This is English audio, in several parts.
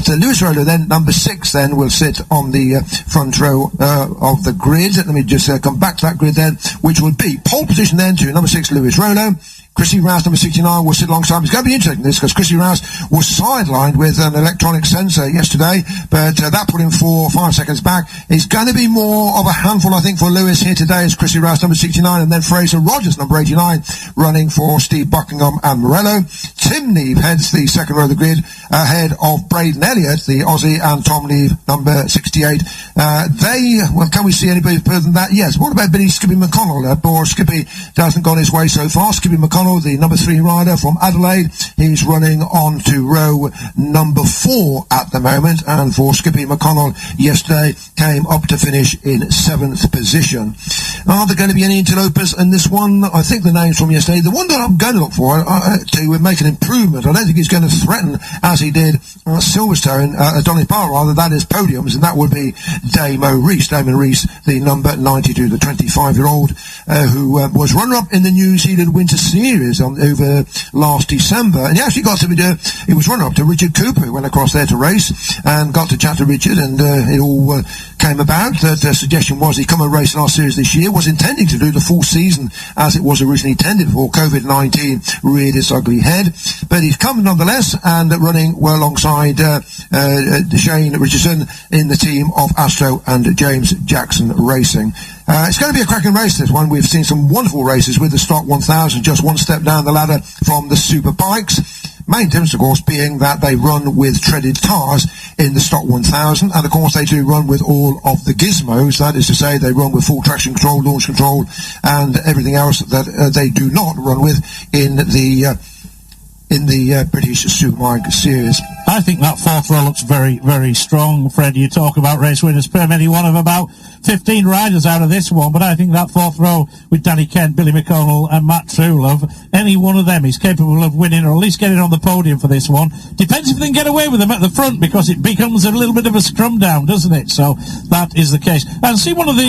But Lewis Rollo then, number 6, then will sit on the front row of the grid. Let me just come back to that grid then, which will be pole position then to number 6, Lewis Rollo. Chrissy ROUSE, number 69, will sit alongside. It's going to be interesting, this, because Chrissy ROUSE was sidelined with an electronic sensor yesterday, but that put him 4 or 5 seconds back. It's going to be more of a handful, I think, for Lewis here today as Chrissy ROUSE, number 69, and then Fraser ROGERS, number 89, running for Steve Buckingham and Morello. NEAVE heads the second row of the grid ahead of Brayden ELLIOTT, the Aussie, and Tom NEAVE, number 68. Well, can we see anybody further than that? Yes. What about Billy Skippy McCONNELL? Poor Skippy hasn't gone his way so far. Skippy McCONNELL, the number 3 rider from Adelaide, he's running on to row number 4 at the moment, and for Skippy McCONNELL yesterday came up to finish in 7th position. Are there going to be any interlopers in this one? I think the names from yesterday, the one that I'm going to look for to make an improvement, I don't think he's going to threaten as he did Silverstone, Oulton Park rather, that is podiums, and that would be Damon REES, the number 92, the 25-year-old who was runner-up in the New Zealand Winter Series over last December, and he actually got to he was runner-up to Richard Cooper, who went across there to race and got to chat to Richard, and it all came about that the suggestion was he'd come and race in our series this year, was intending to do the full season as it was originally intended before COVID-19 reared its ugly head, but he's come nonetheless and running well alongside Shane Richardson in the team of Astro and James Jackson Racing. It's going to be a cracking race, this one. We've seen some wonderful races with the Stock 1000, just one step down the ladder from the Super Bikes. Main difference, of course, being that they run with treaded tires in the Stock 1000, and of course they do run with all of the gizmos. That is to say, they run with full traction control, launch control, and everything else that they do not run with in the British Superbike series. I think that 4th row looks very, very strong. Fred, you talk about race winners, permitting one of about 15 riders out of this one, but I think that 4th row with Danny Kent, Billy McCONNELL and Matt Truelove, any one of them is capable of winning, or at least getting on the podium for this one. Depends if they can get away with them at the front, because it becomes a little bit of a scrum down, doesn't it? So that is the case. And see one of the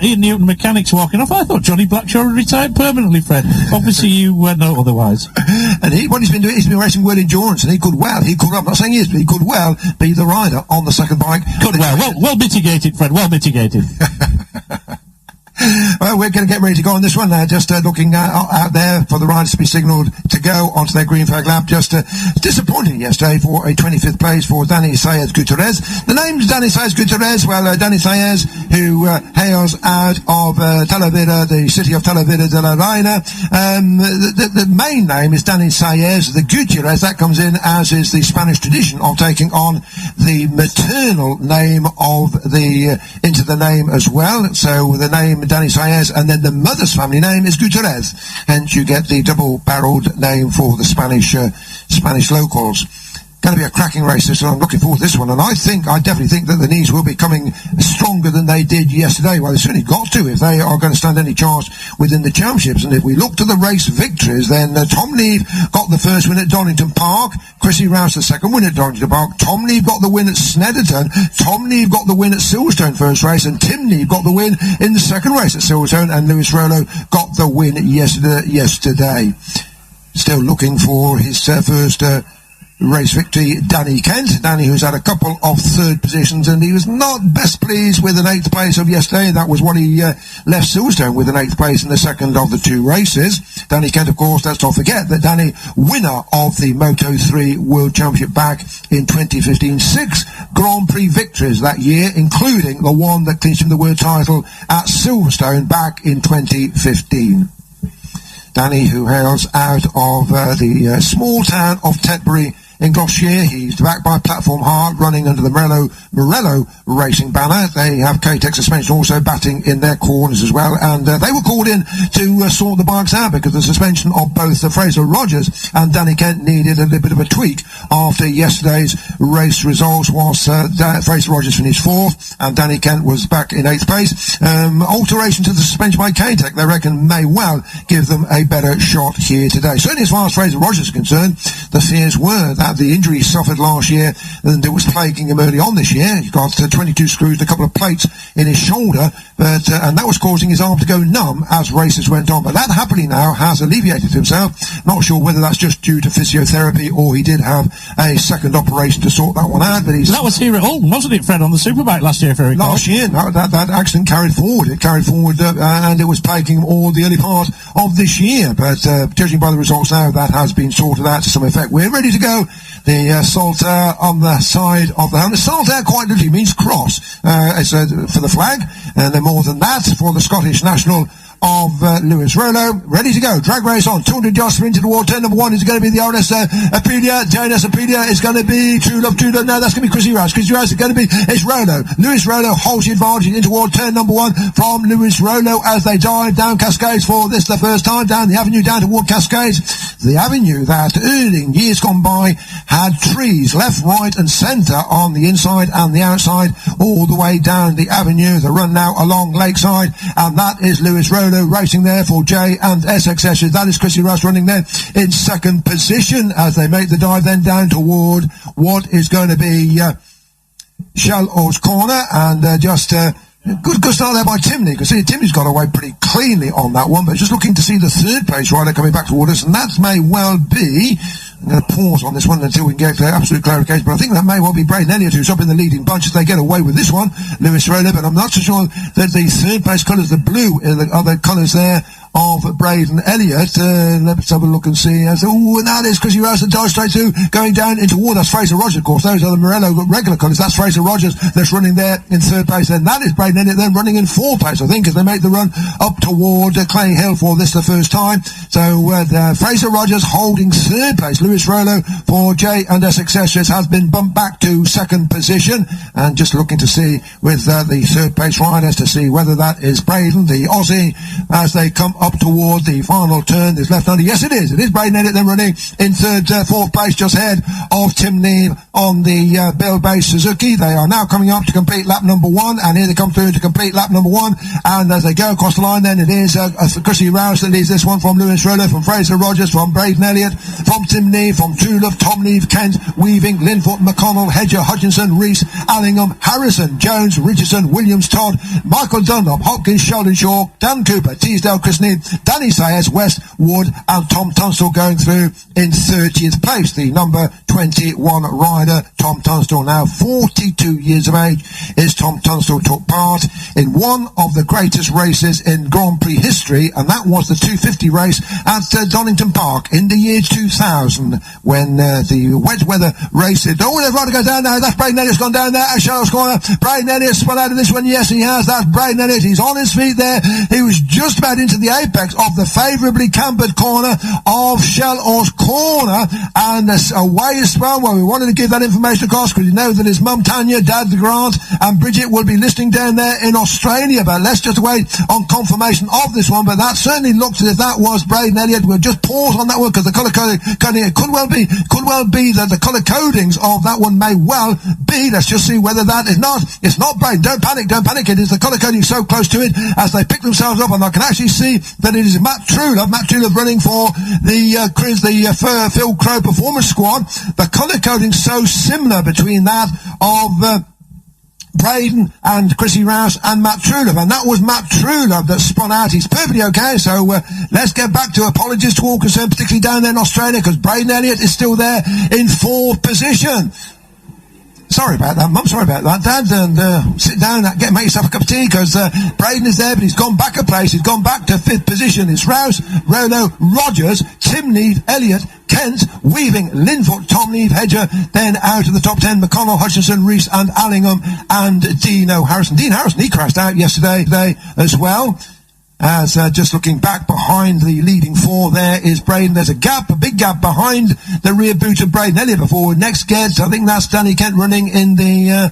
Ian Newton mechanics walking off. I thought Johnny Blackshaw had retired permanently, Fred. Obviously you know otherwise. And what he's been doing, he's been racing World Endurance, and he could well, I'm not saying he is, but he could well be the rider on the second bike. Well mitigated, Fred, well mitigated. Well, we're going to get ready to go on this one now. Just looking out there for the riders to be signalled to go onto their green flag lap. Just disappointing yesterday for a 25th place for Dani SAEZ GUTERREZ. The name's Dani SAEZ GUTERREZ. Well, Dani SAEZ, who hails out of Talavera, the city of Talavera de la Reina. The main name is Dani SAEZ. The GUTERREZ, that comes in as is the Spanish tradition of taking on the maternal name of into the name as well. So the name Dani SAEZ, and then the mother's family name is GUTERREZ. Hence you get the double-barreled name for the Spanish locals. Going to be a cracking race, so I'm looking forward to this one, and I definitely think that the knees will be coming stronger than they did yesterday. Well, they certainly got to if they are going to stand any chance within the championships. And if we look to the race victories, then Tom NEAVE got the first win at Donington Park, Chrissy ROUSE the second win at Donington Park, Tom NEAVE got the win at Snetterton, Tom NEAVE got the win at Silverstone first race, and Tim NEAVE got the win in the second race at Silverstone, and Lewis Rollo got the win yesterday. Still looking for his first race victory, Danny Kent. Dani, who's had a couple of 3rd positions, and he was not best pleased with an 8th place of yesterday. That was what he left Silverstone with, an 8th place in the second of the 2 races. Danny Kent, of course, let's not forget that Dani, winner of the Moto3 World Championship back in 2015, 6 Grand Prix victories that year, including the one that clinched him the world title at Silverstone back in 2015. Dani, who hails out of the small town of Tetbury in Gloucestershire. He's backed by Platform Heart, running under the Morello Racing banner. They have K-Tech suspension also batting in their corners as well, and they were called in to sort the bikes out because the suspension of both Fraser ROGERS and Danny Kent needed a little bit of a tweak after yesterday's race results. Whilst Fraser ROGERS finished 4th and Danny Kent was back in 8th place. Alteration to the suspension by K-Tech, they reckon, may well give them a better shot here today. Certainly as far as Fraser ROGERS is concerned, the fears were that that the injury he suffered last year and it was plaguing him early on this year. He got 22 screws and a couple of plates in his shoulder, but and that was causing his arm to go numb as races went on. But that happily now has alleviated himself. Not sure whether that's just due to physiotherapy or he did have a second operation to sort that one out. But that was here at Oulton, wasn't it, Fred, on the Superbike last year? Last year, that accident carried forward. It carried forward, and it was plaguing him all the early part of this year. But judging by the results now, that has been sorted out to some effect. We're ready to go. The saltire on the side of the helmet. Saltire quite literally means cross. It's for the flag, and then more than that for the Scottish national of Lewis Rollo. Ready to go. Drag race on. 200 yards sprint toward turn number 1 is going to be the RS Aprilia. JNS Aprilia is going to be TRUELOVE. No, that's going to be Chrissy ROUSE. Chrissy ROUSE is going to be, it's Rollo. Lewis Rollo holds the advantage in toward turn number 1 from Lewis Rollo as they dive down Cascades for this the first time down the avenue down toward Cascades. The avenue that early in years gone by had trees left, right and centre on the inside and the outside all the way down the avenue. The run now along Lakeside, and that is Lewis Rollo racing there for J and SXS. That is Chrissy ROUSE running there in second position as they make the dive then down toward what is going to be Shell's corner, and good start there by Timney. You can see Timney's got away pretty cleanly on that one, but just looking to see the third place rider coming back toward us, and that may well be, I'm going to pause on this one until we can get absolute clarification, but I think that may well be Brayden ELLIOTT who's up in the leading bunch as they get away with this one. Lewis Rollo, but I'm not so sure that the third place colours, the blue, are the other colours there of Brayden ELLIOTT. Let's have a look and see. And that is Chrissy ROUSE that dives straight through, going down into war. That's Fraser ROGERS, of course. Those are the Morello regular colours. That's Fraser ROGERS that's running there in third place. And that is Brayden ELLIOTT then running in fourth place, I think, as they make the run up toward Clay Hill for this the first time. So Fraser ROGERS holding third place. Lewis Rollo for J and SXS has been bumped back to second position. And just looking to see with the third place riders to see whether that is Brayden, the Aussie, as they come up toward the final turn. This left-hander, yes it is. It is Brayden ELLIOTT then running in fourth place, just ahead of Tim Neve on the Bill-based Suzuki. They are now coming up to complete lap number 1, and here they come through to complete lap number 1. And as they go across the line, then it is Chrissy ROUSE that leads this one from Lewis Rollo, from Fraser ROGERS, from Brayden ELLIOTT, from Tim Neve, from TRUELOVE, Tom Neve, Kent, Weaving, LINFOOT, McCONNELL, HEDGER, HUTCHINSON, REES, ALLINGHAM, Harrison, Jones, Richardson, Williams, Todd, Michael Dunlop, Hopkins, Sheldon-SHAW, Dan Cooper, Teasdale, Chris Neve, Dani, SAEZ, West, Wood and Tom Tunstall going through in 30th place. The number 21 rider, Tom Tunstall, now 42 years of age, is Tom Tunstall, took part in one of the greatest races in Grand Prix history, and that was the 250 race at Oulton Park in the year 2000 when the wet weather race. They've got to go down now. That's Brayden ELLIOTT's gone down there at Shell's corner. Brayden ELLIOTT spun out of this one. Yes, he has. That's Brayden ELLIOTT. He's on his feet there. He was just about into the apex of the favourably cambered corner of Shell's corner, and away is spun. Well, we wanted to give that information across because we know that his mum Tanya, dad Grant and Bridget will be listening down there in Australia, but let's just wait on confirmation of this one. But that certainly looks as if that was Brayden ELLIOTT. We'll just pause on that one because the colour coding, it could well be that the colour codings of that one may well be. Let's just see whether that is not. It's not Brayden. Don't panic. It is the colour coding so close to it as they pick themselves up, and I can actually see that it is Matt TRUELOVE running for the Phil Crow Performance Squad. The colour coding so similar between that of Brayden and Chrissy ROUSE and Matt TRUELOVE, and that was Matt TRUELOVE that spun out. He's perfectly okay, so let's get back to apologies to all concerned, particularly down there in Australia, because Brayden ELLIOTT is still there in fourth position. Sorry about that, Mum. Sorry about that, Dad. And sit down and make yourself a cup of tea, because Brayden is there, but he's gone back a place. He's gone back to fifth position. It's ROUSE, Rollo, ROGERS, Tim Neve, ELLIOTT, Kent, Weaving, LINFOOT, Tom Neve, HEDGER. Then out of the top 10, McCONNELL, Hutchinson, Rees and Allingham and Dino Harrison. Dean Harrison, he crashed out yesterday as well. As just looking back behind the leading four, there is Brayden. There's a big gap behind the rear boot of Brayden ELLIOTT before next gets. I think that's Dani Kent running in the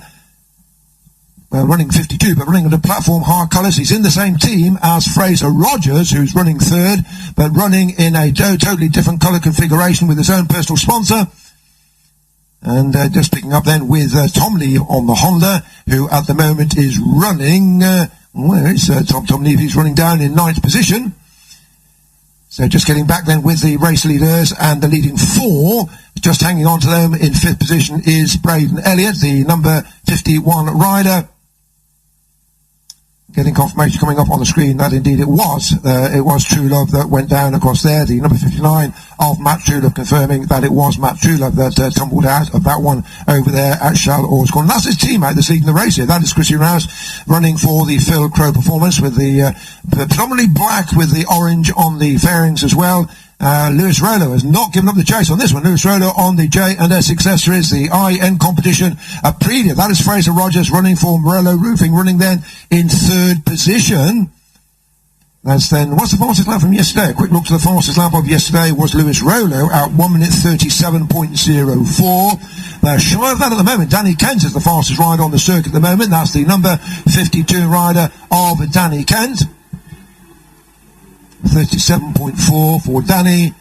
running 52, but running on the platform hard colours. He's in the same team as Fraser ROGERS, who's running third, but running in a totally different colour configuration with his own personal sponsor. And just picking up then with Tom Neve on the Honda, who at the moment is running. Well, it's Tom Neve. He's running down in ninth position. So just getting back then with the race leaders, and the leading 4, just hanging on to them in 5th position is Brayden ELLIOTT, the number 51 rider. Getting confirmation coming up on the screen that indeed it was TRUELOVE that went down across there. The number 59 of Matt TRUELOVE confirming that it was Matt TRUELOVE that tumbled out of that one over there at Charles Corner. That's his teammate that's leading the race here. That is Chrissy ROUSE running for the Phil Crow Performance with the predominantly black with the orange on the fairings as well. Lewis Rollo has not given up the chase on this one. Lewis Rollo on the J&S accessories, the IN competition Aprilia. That is Fraser ROGERS running for Morello Roofing, running then in 3rd position. That's then, what's the fastest lap from yesterday? A quick look to the fastest lap of yesterday was Lewis Rollo at 1 minute 37.04. They're shy of that at the moment. Dani Kent is the fastest rider on the circuit at the moment. That's the number 52 rider of Dani Kent. 37.4 for Dani.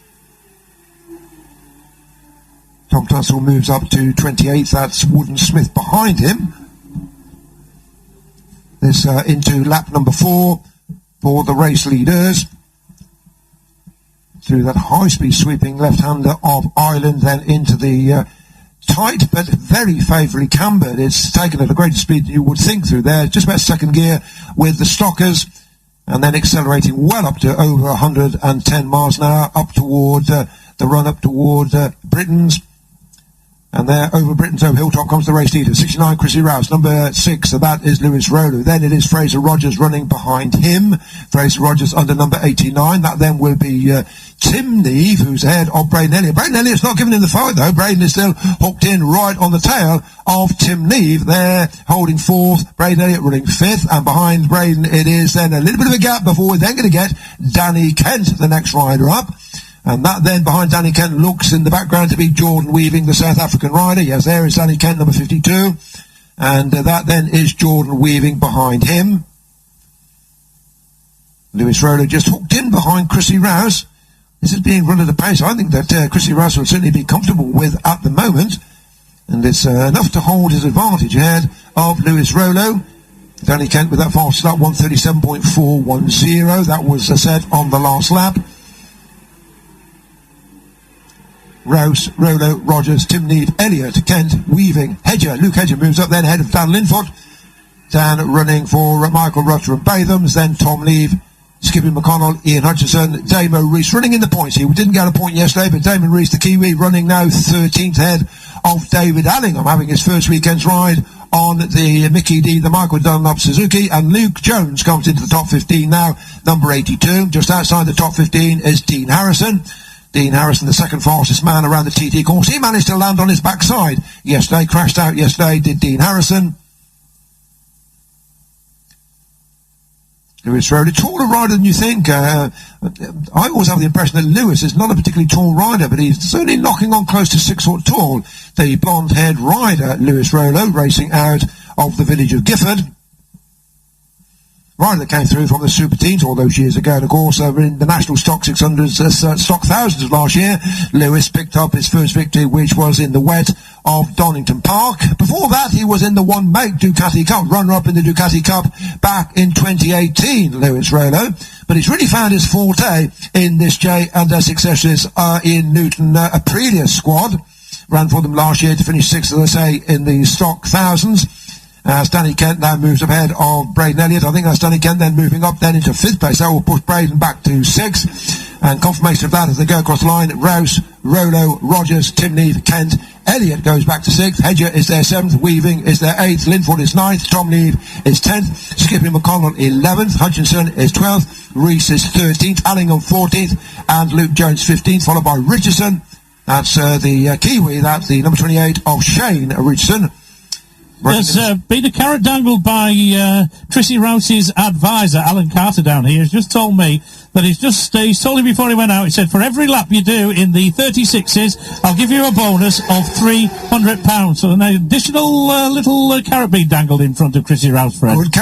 Tom Tunstall moves up to 28th. That's Wooden Smith behind him. This into lap number 4 for the race leaders. Through that high-speed sweeping left-hander of Ireland, then into the tight but very favourably cambered. It's taken at a greater speed than you would think through there. Just about 2nd gear with the Stockers. And then accelerating well up to over 110 miles an hour, up toward the run up toward Britain's. And there, over Britain's, over Hilltop, comes the race leader, 69, Chrissy ROUSE. Number 6, so that is Lewis Rollo. Then it is Fraser ROGERS running behind him. Fraser ROGERS under number 89. That then will be Tim Neve, who's ahead of Brayden ELLIOTT. Brayden ELLIOTT's not giving him the fight, though. Brayden is still hooked in right on the tail of Tim Neve. There, holding 4th. Brayden ELLIOTT running 5th. And behind Brayden, it is then a little bit of a gap before we're then going to get Dani Kent, the next rider up. And that then behind Dani Kent looks in the background to be Jordan Weaving, the South African rider. Yes, there is Dani Kent, number 52. And that then is Jordan Weaving behind him. Lewis Rollo just hooked in behind Chrissy ROUSE. This is being run at a pace I think that Chrissy ROUSE will certainly be comfortable with at the moment. And it's enough to hold his advantage ahead of Lewis Rollo. Dani Kent with that fast start, 137.410. That was set on the last lap. ROUSE, Rollo, ROGERS, Tim Neve, ELLIOTT, Kent, Weaving, HEDGER. Luke HEDGER moves up then ahead of Dan LINFOOT. Dan running for Michael Rutter and Bathams. Then Tom Neve, Skippy McCONNELL, Ian Hutchinson, Damon REES running in the points. He didn't get a point yesterday, but Damon REES, the Kiwi, running now 13th ahead of David Allingham, having his first weekend's ride on the Mickey D, the Michael Dunlop Suzuki. And Luke Jones comes into the top 15 now, number 82. Just outside the top 15 is Dean Harrison. Dean Harrison, the second fastest man around the TT course. He managed to land on his backside yesterday, crashed out yesterday, did Dean Harrison. Lewis Rollo, taller rider than you think. I always have the impression that Lewis is not a particularly tall rider, but he's certainly knocking on close to 6 foot tall. The blonde-haired rider, Lewis Rollo, racing out of the village of Gifford. Rider that came through from the Super Teams all those years ago, and of course in the National Stock 600s, Stock 1000s of last year, Lewis picked up his first victory, which was in the wet of Oulton Park. Before that, he was in the one make Ducati Cup, runner-up in the Ducati Cup back in 2018, Lewis Rollo. But he's really found his forte in this J&S Accessories in Newton Aprilia squad. Ran for them last year to finish 6th, as I say, in the Stock 1000s. As Dani Kent now moves up ahead of Brayden ELLIOTT. I think that's Dani Kent then moving up then into 5th place. That will push Brayden back to 6th. And confirmation of that as they go across the line. ROUSE, Rollo, ROGERS, Tim Neve, Kent. ELLIOTT goes back to 6th. HEDGER is their 7th. Weaving is their 8th. LINFOOT is 9th. Tom Neve is 10th. Skippy McCONNELL 11th. Hutchinson is 12th. REES is 13th. Allingham 14th. And Luke Jones 15th, followed by Richardson. That's the Kiwi. That's the number 28 of Shane Richardson. There's been a carrot dangled by Chrissy ROUSE's advisor, Alan Carter, down here. He's just told me that he's told him before he went out, he said, for every lap you do in the 36s, I'll give you a bonus of £300. So an additional little carrot being dangled in front of Chrissy ROUSE, Fred. Good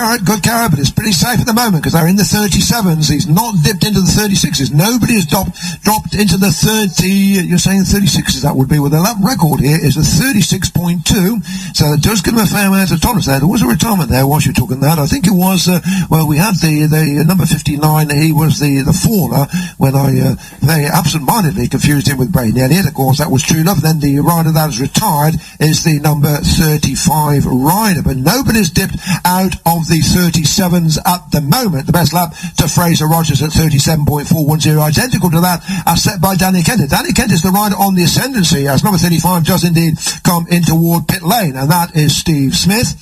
carrot, but it's pretty safe at the moment because they're in the 37s. He's not dipped into the 36s. Nobody has dropped into the 30, you're saying 36s, that would be. Well, the lap record here is a 36.2, so it does give him a fair amount of tolerance there. There was a retirement there whilst you're talking that. I think it was, we had the number 59, he was the the faller when I very absent-mindedly confused him with Brayden ELLIOTT. Of course, that was TRUELOVE. Then the rider that has retired is the number 35 rider, but nobody's dipped out of the 37s at the moment. The best lap to Fraser ROGERS at 37.410, identical to that as set by Dani Kent. Dani Kent is the rider on the ascendancy as number 35 does indeed come in toward pit lane, and that is Steve Smith.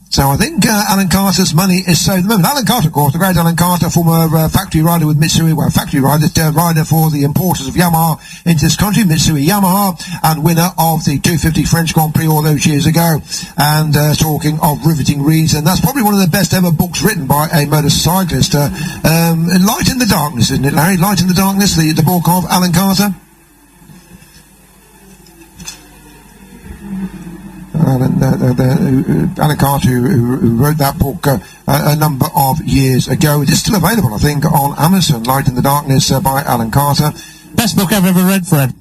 So I think Alan Carter's money is saved at the moment. Alan Carter, of course, the great Alan Carter, former factory rider with Mitsui, well, factory rider, rider for the importers of Yamaha into this country, Mitsui Yamaha, and winner of the 250 French Grand Prix all those years ago. And talking of riveting reads, and that's probably one of the best ever books written by a motorcyclist. Light in the Darkness, isn't it, Larry? Light in the Darkness, the book of Alan Carter. Alan Carter, who wrote that book a number of years ago. It is still available, I think, on Amazon. Light in the Darkness by Alan Carter. Best book I've ever read, Fred.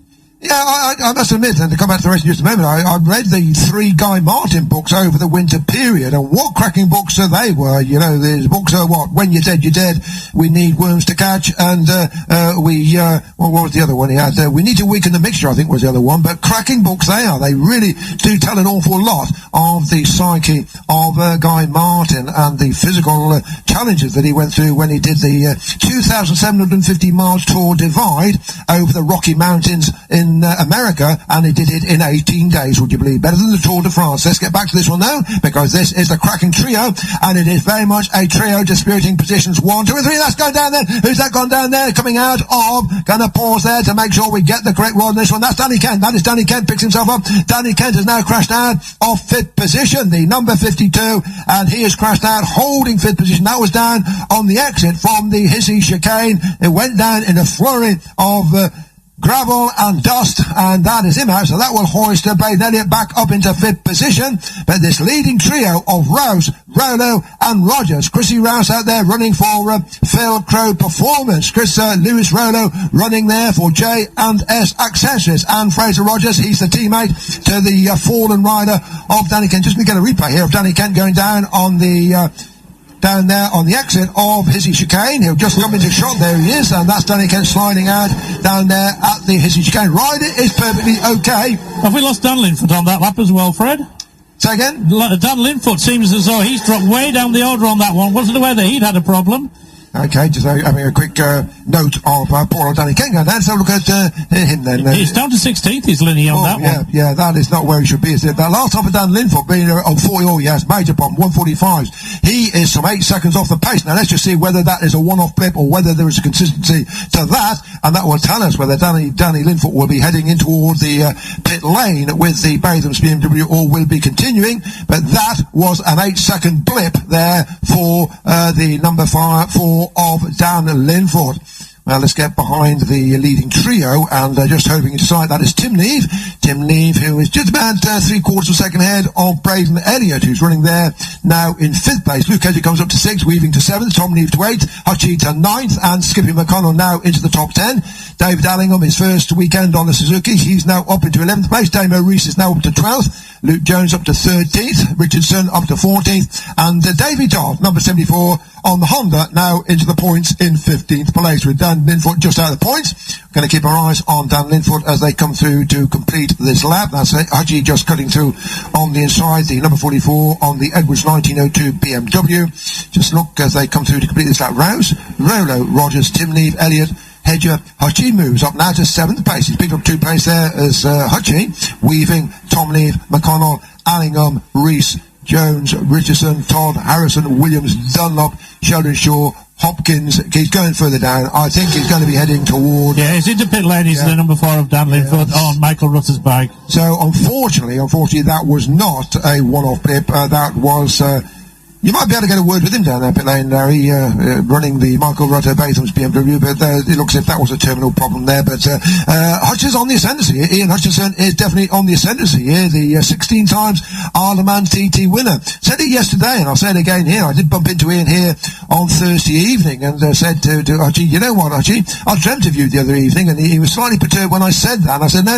Yeah, I must admit, and to come back to the rest in just a moment, I read the 3 Guy Martin books over the winter period, and what cracking books they were. You know, these books are what? When You're Dead, You're Dead, We Need Worms to Catch, and what was the other one he had? We Need to Weaken the Mixture, I think was the other one, but cracking books they are. They really do tell an awful lot of the psyche of Guy Martin and the physical challenges that he went through when he did the 2,750 miles Tour Divide over the Rocky Mountains in America, and he did it in 18 days, would you believe? Better than the Tour de France. Let's get back to this one now, because this is the cracking trio, and it is very much a trio dispiriting positions 1, 2 and 3. That's going down there. Who's that gone down there? Coming out of, gonna pause there to make sure we get the correct one on this one. That's Dani Kent. That is Dani Kent, picks himself up. Dani Kent has now crashed out of 5th position, the number 52, and he has crashed out holding 5th position. That was down on the exit from the Hissy chicane. It went down in a flurry of gravel and dust, and that is him out, so that will hoist Brayden ELLIOTT back up into 5th position. But this leading trio of Rouse, Rollo and Rogers, Chrissy ROUSE out there running for Phil Crow Performance, Lewis Rollo running there for J&S Accessories, and Fraser ROGERS, he's the teammate to the fallen rider of Dani Kent. Just going to get a replay here of Dani Kent going down on the down there on the exit of Hissy chicane. He'll just come into shot. There he is, and that's Dani Kent sliding out down there at the Hissy chicane. Rider is perfectly okay. Have we lost Dan LINFOOT on that lap as well, Fred? Say again? Dan LINFOOT seems as though he's dropped way down the order on that one. Wasn't aware that he'd had a problem. Okay, just having a quick note of poor old Dani Kent. Let's have a look at him then. He's down to 16th, he's Linny on that one. Yeah, that is not where he should be, is it? That last time for Dan LINFOOT being on 40, yes, major problem, 145s. He is some 8 seconds off the pace. Now let's just see whether that is a one-off blip or whether there is a consistency to that, and that will tell us whether Dani LINFOOT will be heading in toward the pit lane with the Batham's BMW or will be continuing. But that was an 8-second blip there for the number 4 of Dan LINFOOT. Well, let's get behind the leading trio, and just hoping into sight, that is Tim Neve. Tim Neve, who is just about 3/4 of a second ahead of Brayden ELLIOTT, who's running there now in 5th place. Luke Hedger comes up to 6th, Weaving to 7th, Tom Neve to 8th, Hutchie to 9th, and Skippy McCONNELL now into the top 10. David Allingham, his first weekend on the Suzuki, he's now up into 11th place. Damon REES is now up to 12th. Luke Jones up to 13th, Richardson up to 14th, and Davey TODD, number 74, on the Honda, now into the points in 15th place, with Dan LINFOOT just out of the points. Going to keep our eyes on Dan LINFOOT as they come through to complete this lap. That's it. Hutchie just cutting through on the inside, the number 44 on the Edwards 1902 BMW. Just look as they come through to complete this lap. Rouse, Rollo, Rogers, Tim Neve, ELLIOTT, Hedger. Hutchie moves up now to 7th place. He's picked up 2 places there as Hutchie, Weaving, Tom Neve, McCONNELL, Allingham, Rees, Jones, Richardson, Todd, Harrison, Williams, Dunlop, SHELDON-SHAW, Hopkins. He's going further down. I think he's going to be heading toward... Yeah, he's into pit lane. He's the number 4 of Dan LINFOOT on Michael Rutter's bike. So, unfortunately, that was not a one-off blip. That was... you might be able to get a word with him down there, pit lane, Larry, running the Michael Rutter Batham's BMW, but it looks as if that was a terminal problem there. But Hutchins on the ascendancy. Ian Hutchinson is definitely on the ascendancy here, the 16 times Isle of Man TT winner. Said it yesterday, and I'll say it again here. I did bump into Ian here on Thursday evening, and said to Hutchie, you know what, Hutchie, I dreamt of you the other evening, and he was slightly perturbed when I said that. And I said, no,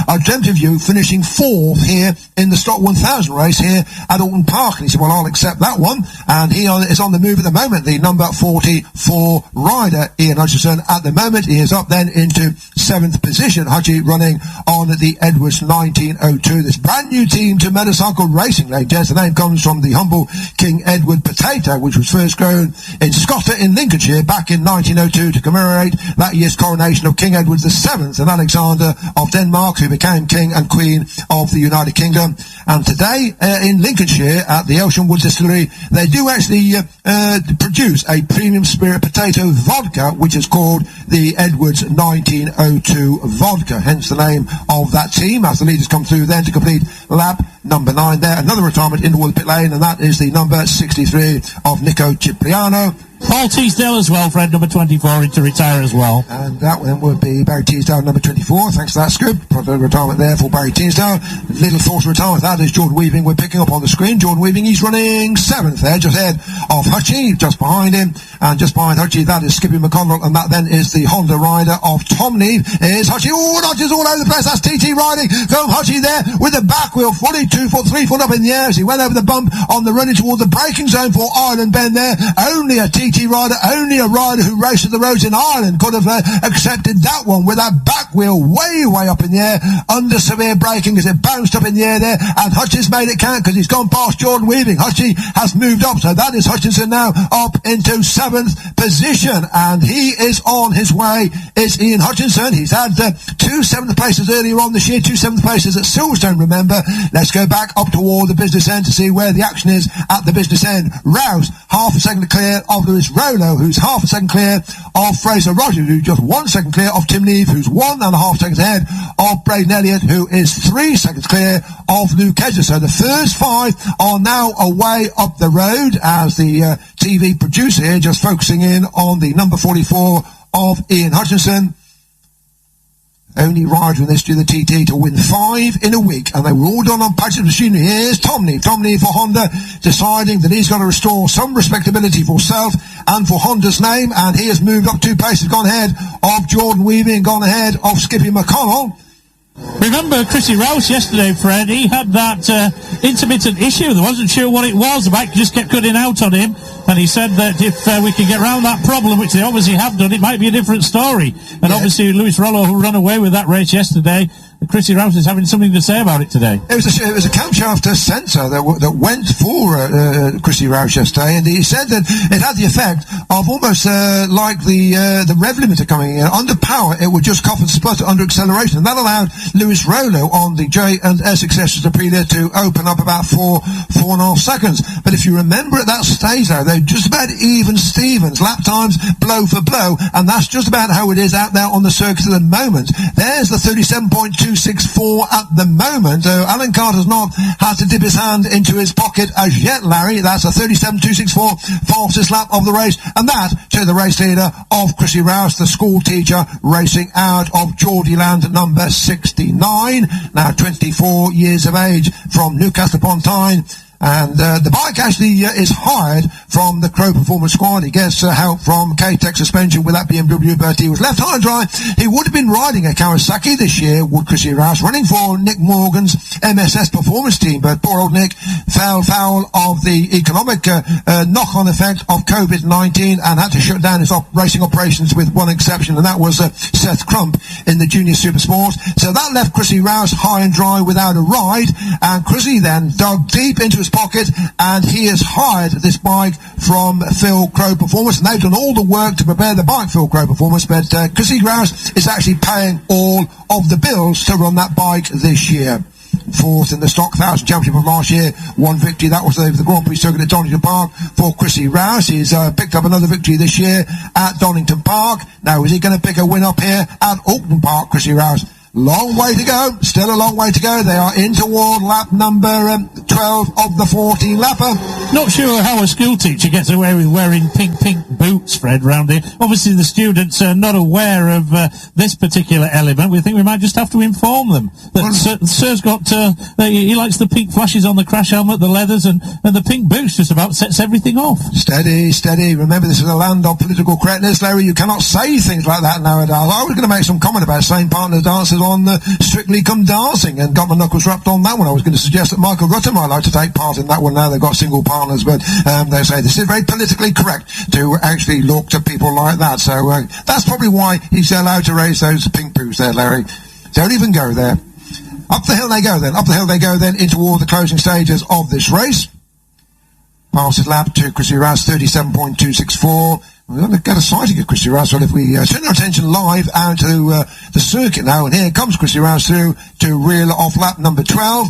I dreamt of you finishing 4th here in the Stock 1000 race here at Oulton Park. And he said, well, I'll accept that one, and he is on the move at the moment, the number 44 rider, Ian Hutchinson. At the moment, he is up then into 7th position. Hutchie running on the Edwards 1902. This brand new team to motorcycle racing, ladies. The name comes from the humble King Edward potato, which was first grown in Scotter in Lincolnshire back in 1902 to commemorate that year's coronation of King Edward VII and Alexander of Denmark, who became King and Queen of the United Kingdom. And today in Lincolnshire at the Ocean Wood Distillery, they do actually produce a premium spirit potato vodka, which is called the Edwards 1902 vodka, hence the name of that team, as the leaders come through then to complete lap number 9 there. Another retirement in the Wood Pit Lane, and that is the number 63 of Nico CIPRIANO. Paul Teasdale as well, Fred, number 24, in to retire as well. And that one would be Barry Teasdale, number 24. Thanks for that scoop. Proper retirement there for Barry Teasdale. Little forced retirement. That is Jordan Weaving. We're picking up on the screen. Jordan Weaving, he's running 7th there, just ahead of Hutchie, just behind him. And just behind Hutchie, that is Skippy McCONNELL, and that then is the Honda rider of Tom Neve. Is Hutchie. Oh, Hutchie's all over the place. That's TT riding. Go Hutchie there with the back wheel, 42 foot, 3 foot up in the air as he went over the bump on the running towards the braking zone for Ireland Bend there. Only a TT rider, only a rider who races the roads in Ireland could have accepted that one with that back wheel way up in the air under severe braking as it bounced up in the air there, and Hutchins made it count because he's gone past Jordan Weaving. Hutchie has moved up, so that is Hutchinson now up into 7th position, and he is on his way. It's Ian Hutchinson. He's had 2 7th places earlier on this year, 2 7th places at Silverstone, remember. Let's go back up toward the business end to see where the action is at the business end. Rouse, half a second clear of Lewis Rollo, who's half a second clear of Fraser ROGERS, who's just 1 second clear of Tim Neve, who's 1.5 seconds ahead of Brayden ELLIOTT, who is 3 seconds clear of Luke HEDGER. So the first 5 are now away up the road as the TV producer here just focusing in on the number 44 of Ian Hutchinson. Only rider in this to the TT to win 5 in a week, and they were all done on patches machinery. Here's Tom Neve for Honda, deciding that he's got to restore some respectability for self and for Honda's name, and he has moved up 2 places, gone ahead of Jordan Weaving, gone ahead of Skippy McCONNELL. Remember Chrissy ROUSE yesterday, Fred? He had that intermittent issue. There wasn't sure what it was. The bike just kept cutting out on him, and he said that if we can get around that problem, which they obviously have done, it might be a different story. And obviously Lewis Rollo, who ran away with that race yesterday, Chrissy ROUSE is having something to say about it today. It was a camshaft sensor that went for Chrissy ROUSE yesterday, and he said that it had the effect of almost like the rev limiter coming in. Under power, it would just cough and sputter under acceleration, and that allowed Lewis Rollo on the J and S successors Aprilia to open up about 4.5 seconds. But if you remember at that stage though, they're just about even Stevens, lap times blow for blow, and that's just about how it is out there on the circuit at the moment. There's the 37.264 at the moment. Alan Carter's not had to dip his hand into his pocket as yet, Larry. That's a 37.264 fastest lap of the race, and that to the race leader of Chrissy ROUSE, the school teacher racing out of Geordieland, number 69, now 24 years of age, from Newcastle upon Tyne. And the bike actually is hired from the Crow Performance Squad. He gets help from K-Tech Suspension with that BMW, but he was left high and dry. He would have been riding a Kawasaki this year, would Chrissy ROUSE, running for Nick Morgan's MSS Performance team, but poor old Nick fell foul of the economic knock-on effect of COVID-19 and had to shut down his racing operations with one exception, and that was Seth Crump in the Junior Super Sport. So that left Chrissy ROUSE high and dry without a ride, and Chrissy then dug deep into his pocket, and he has hired this bike from Phil Crow Performance, and they've done all the work to prepare the bike, Phil Crow Performance, but Chrissy ROUSE is actually paying all of the bills to run that bike this year. 4th in the Stock 1000 Championship of last year, 1 victory, that was the Grand Prix circuit at Donington Park for Chrissy ROUSE. He's picked up another victory this year at Donington Park. Now, is he going to pick a win up here at Oulton Park, Chrissy ROUSE? Long way to go, still a long way to go. They are in toward lap number 12 of the 14 lapper. Not sure how a school teacher gets away with wearing pink boots, Fred, round here. Obviously the students are not aware of this particular element. We think we might just have to inform them that Sir's got he likes the pink flashes on the crash helmet, the leathers, and the pink boots just about sets everything off. Steady. Remember, this is a land of political correctness, Larry. You cannot say things like that nowadays. I was going to make some comment about same partner dancers on Strictly Come Dancing, and got my knuckles wrapped on that one. I was going to suggest that Michael Rutter might like to take part in that one now they've got single partners, but they say this is very politically correct to actually look to people like that. So that's probably why he's allowed to raise those pink poos there, Larry. Don't even go there. Up the hill they go then. Up the hill they go then into all the closing stages of this race. Passes lap to Chrissy Rouse, 37.264. We're going to get a sighting of Chrissy Rouse. Well, if we turn our attention live out to the circuit now, and here comes Chrissy Rouse through to reel off lap number 12.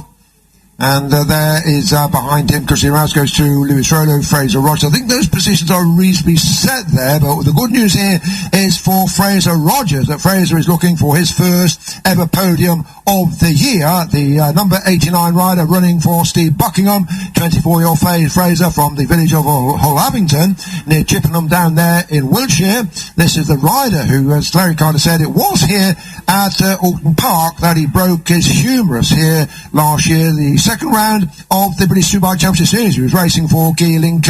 And there is behind him, Chrissy Rouse goes to Lewis Rollo, Fraser ROGERS. I think those positions are reasonably set there, but the good news here is for Fraser ROGERS, that Fraser is looking for his first ever podium of the year. The number 89 rider running for Steve Buckingham, 24-year-old Fraser from the village of Hull-Abington, near Chippenham down there in Wiltshire. This is the rider who, as Larry Carter said, it was here at Oulton Park that he broke his humerus here last year, the second round of the British Superbike Championship Series. He was racing for Geelink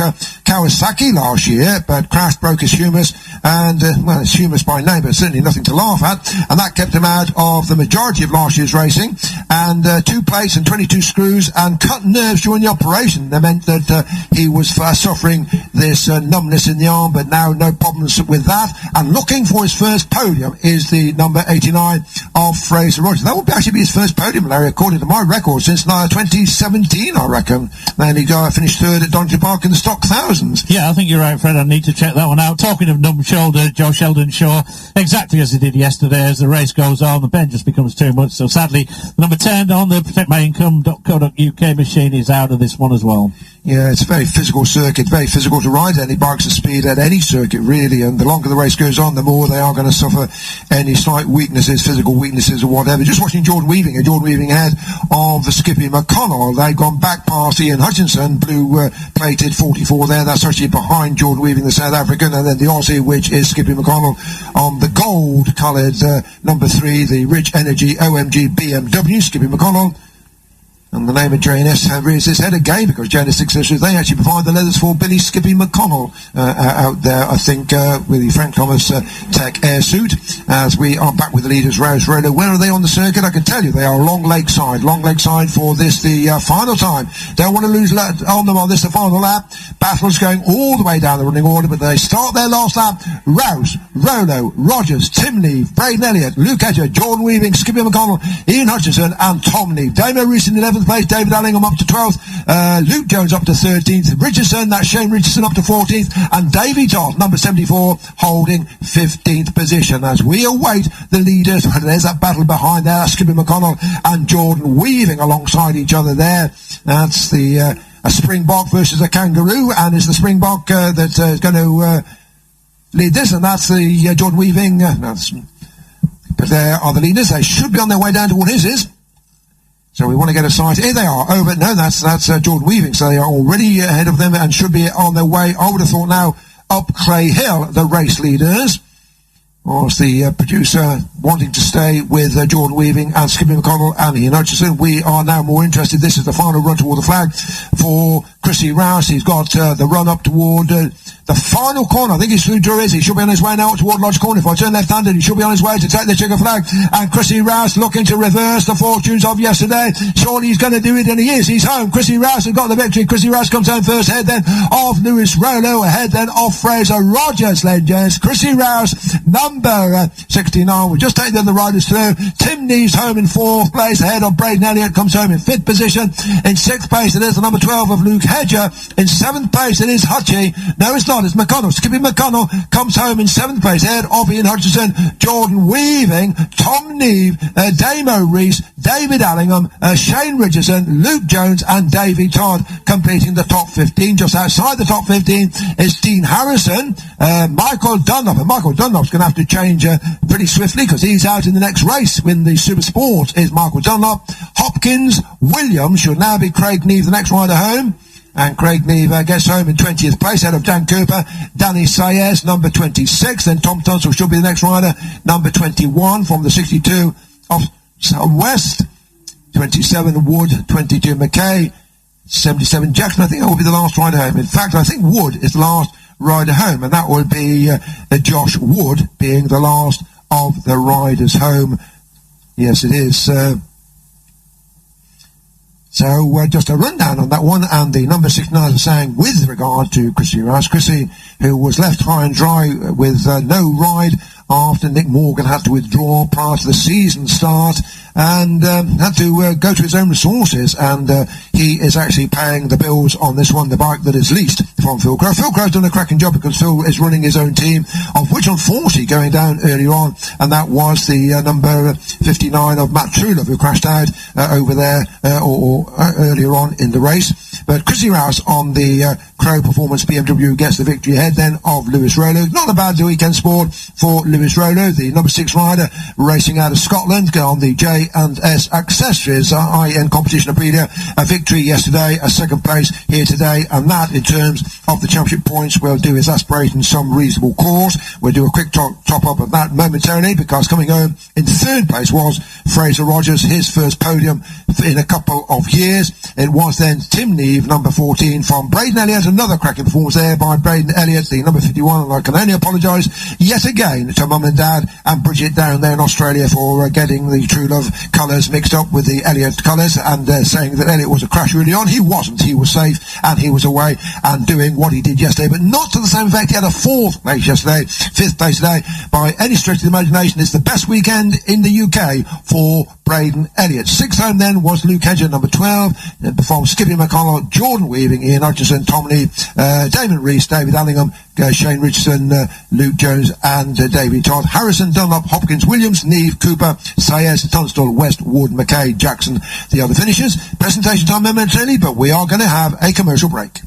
Kawasaki last year, but crashed, broke his humerus, and, well, it's humerus by name, but certainly nothing to laugh at, and that kept him out of the majority of last year's racing, and 2 plates and 22 screws and cut nerves during the operation. That meant that he was suffering this numbness in the arm, but now no problems with that, and looking for his first podium is the number 89 of Fraser ROGERS. That would actually be his first podium, Larry, according to my record, since 2017, I reckon. Then he finished third at Oulton Park in the stock thousands. Yeah, I think you're right, Fred. I need to check that one out. Talking of numb shoulder, Joe SHELDON-SHAW, exactly as he did yesterday. As the race goes on, the bend just becomes too much. So sadly, number 10 on the protectmyincome.co.uk machine is out of this one as well. Yeah, it's a very physical circuit, very physical to ride any bikes at speed at any circuit, really, and the longer the race goes on, the more they are going to suffer any slight weaknesses, physical weaknesses or whatever. Just watching Jordan Weaving ahead of Skippy McCONNELL. They've gone back past Ian Hutchinson, blue-plated 44 there. That's actually behind Jordan Weaving, the South African, and then the Aussie, which is Skippy McCONNELL on the gold-coloured number 3, the Rich Energy OMG BMW, Skippy McCONNELL. And the name of JNS rears its head again, because JNS Accessories, they actually provide the leathers for Billy Skippy McCONNELL out there, I think, with the Frank Thomas Tech Air suit. As we are back with the leaders, Rouse Rollo. Where are they on the circuit? I can tell you they are Long Lake side for this, the final time. Don't want to lose on them on this, the final lap. Battle's going all the way down the running order, but they start their last lap. Rouse, Rollo, ROGERS, Tim Neve, Brayden ELLIOTT, Luke Hedger, Jordan Weaving, Skippy McCONNELL, Ian Hutchinson, and Tom Neve. Damon REES in 11th place, David Allingham up to 12th, Luke Jones up to 13th, Richardson, that's Shane Richardson up to 14th, and Davey TODD, number 74, holding 15th position. As we await the leaders, there's that battle behind there, Skippy McCONNELL and Jordan Weaving alongside each other there. That's the a Springbok versus a Kangaroo, and it's the Springbok that is going to lead this, and that's the Jordan Weaving. But there are the leaders. They should be on their way down to what his is. So we want to get a sight. Here they are. Over. No, that's Jordan Weaving. So they are already ahead of them and should be on their way. I would have thought now up Clay Hill, the race leaders. Or was the producer wanting to stay with Jordan Weaving and Skippy McCONNELL and Ian Hutchinson. We are now more interested. This is the final run toward the flag for Chrissy Rouse. He's got the run up toward the final corner. I think he's through GUTERREZ. He should be on his way now toward Lodge Corner. If I turn left-handed, he should be on his way to take the checker flag. And Chrissy Rouse looking to reverse the fortunes of yesterday. Surely he's going to do it, and he is. He's home. Chrissy Rouse has got the victory. Chrissy Rouse comes home first, ahead then of Lewis Rollo, ahead then of Fraser ROGERS, legends. Chrissy Rouse, number 69. We'll just take the other riders through. Tim Neve's home in 4th place, ahead of Brayden ELLIOTT, comes home in 5th position. In 6th place, it is the number 12 of Luke Hedger. In 7th place, it is Hutchie. No, it's not. It's McCONNELL. Skippy McCONNELL comes home in 7th place, ahead of Ian Hutchinson, Jordan Weaving, Tom Neve, Damon REES, David Allingham, Shane Richardson, Luke Jones, and Davey TODD completing the top 15. Just outside the top 15 is Dean Harrison, Michael Dunlop. And Michael Dunlop's going to have to change pretty swiftly, because he's out in the next race when the Super Sport is Michael Dunlop. Hopkins, Williams should now be Craig Neve, the next rider home. And Craig Neve gets home in 20th place, out of Dan Cooper. Dani SAEZ, number 26. Then Tom Tunstall should be the next rider, number 21 from the 62 of West. 27 Wood, 22 McKay, 77 Jackson. I think that will be the last rider home. In fact, I think Wood is the last rider home, and that would be Josh Wood being the last of the riders home. Yes, it is. So just a rundown on that one, and the number 69 saying with regard to Chrissy ROUSE. Chrissy, who was left high and dry with no ride after Nick Morgan had to withdraw prior to the season start, and had to go to his own resources, and he is actually paying the bills on this one, the bike that is leased from Phil Crowe. Phil Crowe's done a cracking job because Phil is running his own team, of which unfortunately going down earlier on, and that was the number 59 of Matt Truelove, who crashed out over there or earlier on in the race. But Chrissy ROUSE on the Crowe Performance BMW gets the victory ahead then of Lewis Rollo. Not a bad weekend sport for Lewis Rollo, the number 6 rider racing out of Scotland on the J&S Accessories high-end competition Aprilia. A victory yesterday, a second place here today, and that in terms of the championship points will do his aspirations some reasonable cause. We'll do a quick top up of that momentarily, because coming home in third place was Fraser ROGERS, his first podium in a couple of years. It was then Tim NEAVE, number 14 from Brayden ELLIOTT. Another cracking performance there by Brayden ELLIOTT, the number 51, and I can only apologise yet again to Mum and Dad and Bridget down there in Australia for getting the TRUELOVE colours mixed up with the ELLIOTT colours, and saying that ELLIOTT was a crash early on. He wasn't. He was safe, and he was away and doing what he did yesterday, but not to the same effect. He had a 4th place yesterday, 5th place today. By any stretch of the imagination, it's the best weekend in the UK for Brayden ELLIOTT. 6th home then was Luke HEDGER, number 12, from Skippy McCONNELL, Jordan Weaving, Ian Hutchinson, Tom Lee, Damon REES, David Allingham, Shane Richardson, Luke Jones, and Davey TODD. Harrison, Dunlop, Hopkins, Williams, NEVE, Cooper, SAEZ, TUNSTALL, West, Wood, MACKAY, Jackson, the other finishers. Presentation time momentarily, but we are going to have a commercial break.